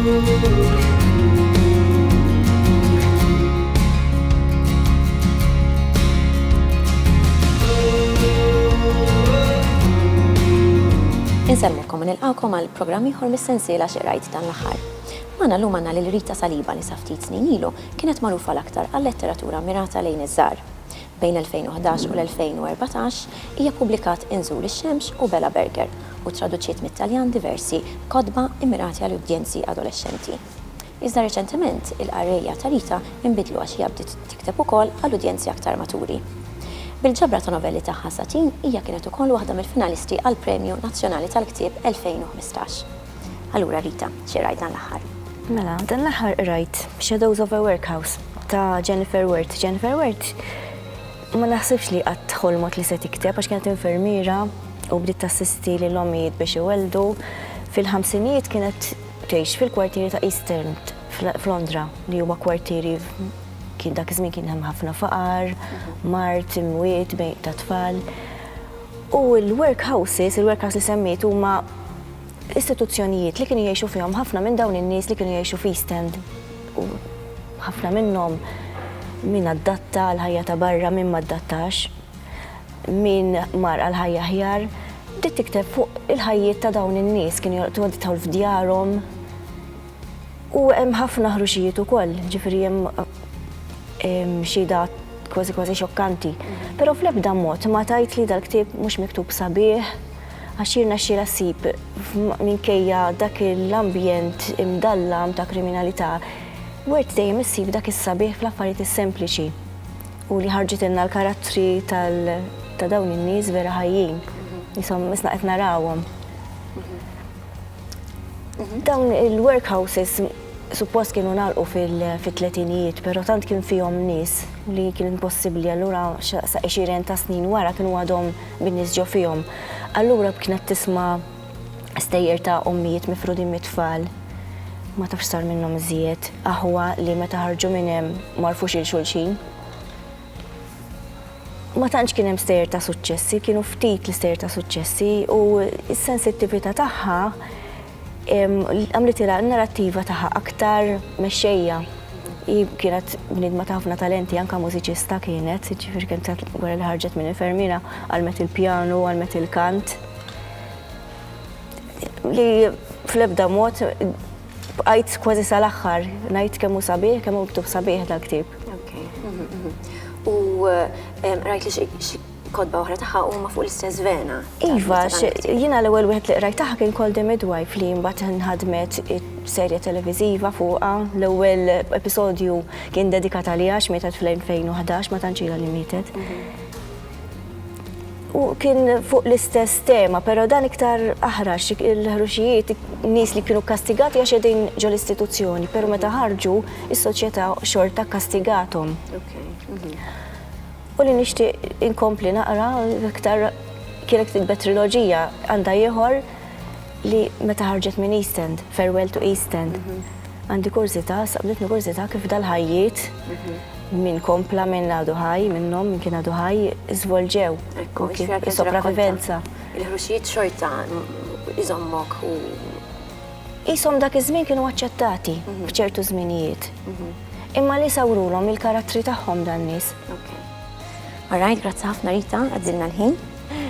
Insellmekkom nilqawkom għal programm ieħor mis-sensiela xi rajt dan l-aħħar. Magħna llum għandna lil Rita Saliba li sa ftit snin ilu kienet magħrufa l-aktar għal-letteratura mirata lejn iż-żgħar. Bejn 2011 u l-2014 hija ppubblikat Inżur ix-Xemx u Bella Berger u traduċiet mit-Taljan diversi kodba immirati għall-udjenzi adolescenti. Iżda reċentement il-qarrejja ta' Rita inbidlu għax hija bdiet tikteb ukoll għall-udjenzi aktar maturi. Bil-ġabra ta' novelli tagħha Satin hija kienet ukoll waħda mill-finalisti għall-Premju Nazzjonali tal-Ktieb 2015. Allura Rita, xi rajt dan l-aħħar? Mela, dan l-aħħar rajt Shadows of a Workhouse ta' Jennifer Wirth. Jennifer Wirth ma naħsibx li qatt ħolmot li se tikteb għax kienet infermiera u bdiet tassisti lil ommijiet biex iweldu. Fil-ħamsinijiet kienet tgħix fil-kwartieri ta' East End f'Londra li huwa kwartieri kien dak iż-żmien kien hemm ħafna faqar, mart, imwiet bejn ta' tfal. U l-workhouses li semmejt huma istituzzjonijiet li kienu jgħixu fihom ħafna minn dawn in-nies li kienu jgħixu f'East End. U ħafna minnhom min adatta l-ħajja ta' barra, min ma adattax, min mar għal-ħajja ħjar, bdiet tikteb fuq il-ħajjiet ta' dawn in-nies kienu jitħol f'djarhom. U hemm ħafna ħruxijiet ukoll, ġifieri hemm xhieda kważi xokkanti. Però fl-ebda mod ma tajt li dal-ktieb mhux miktub sabiħ għax jirnexxiela ssib minkejja dak l-ambjent imdallam ta' kriminalità. Wirth dejjem issib dak is-sabiħ fl-affarijiet is-sempliċi u li ħarġitilna l-karattri ta' dawn in-nies vera ħajjin. Isom isna qed narawhom. Dawn il-workhouses suppost kienu nagħlqu fit-tletinijiet, però tant kien fihom nies li kien impossibbli allura sa 20 ta' snin wara kienu għadhom bin-nies ġew fihom. Allura kienet tisma' stejjer ta' ommijiet mifrudin mit-tfal. Ma tafx sar minnhom iżjed, aħwa li meta ħarġu minn hemm marfux il xulxin. Ma tantx kien hemm stejjer ta' suċċessi, kienu ftit l-istejjer ta' suċċessi u s-sensittività tagħha għamlitilha n-narrattiva tagħha aktar mexxejja. Kienet bniedma ta' ħafna talenti, anke mużiċista kienet, ġifieri kienet wara li ħarġet minn infermiera għalmet il-pjanu, għalmet il-kant. Li fl-ebda mod bqajt kważi sal-aħħar ngħid kemm hu sabiħ, kemm hu miktub sabiħ dal-ktieb. U rajt li xi kodba oħra tagħha huma fuq l-istess vena. Iva, jiena l-ewwel wieħed li qrajt tagħha kien Call the Midwife li mbagħad inħadmet serje televiżiva fuqha. L-ewwel episodju kien dedikat għaliha mietet fl-2011 ma tantx ilha li mietet. U kien fuq l-istess tema, però dan iktar aħrax il-ħruxijiet nies li kienu kastigati għax qegħdin ġo l-istituzzjoni, però meta ħarġu is-soċjetà xorta kastigathom. U li nixtieq inkompli naqra iktar kienet kitbet triloġija għandha ieħor li meta ħarġet minn East End, Farewell to East End. Għandi kurzità, saqbditni kurzità kif dal-ħajjiet min kompla minn għadu ħaj, minnhom min kien għadu ħaj iżvolġew. Is-sopravivenza. Il-ħruxijiet xorta iżommok u Ishom dak iż-żmien kienu aċċettati f'ċertu żminijiet. Imma li sawrulhom il-karattri tagħhom dan nies. Alright, grazzi ħafna Rita, għaddilna l-ħin.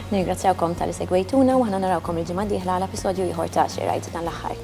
Nirgrazzjawkom tal-li segwejtuna u ħana narawkom il-ġimgħa d-dieħla għal episodju ieħor ta' xi rajt dan l-aħħar.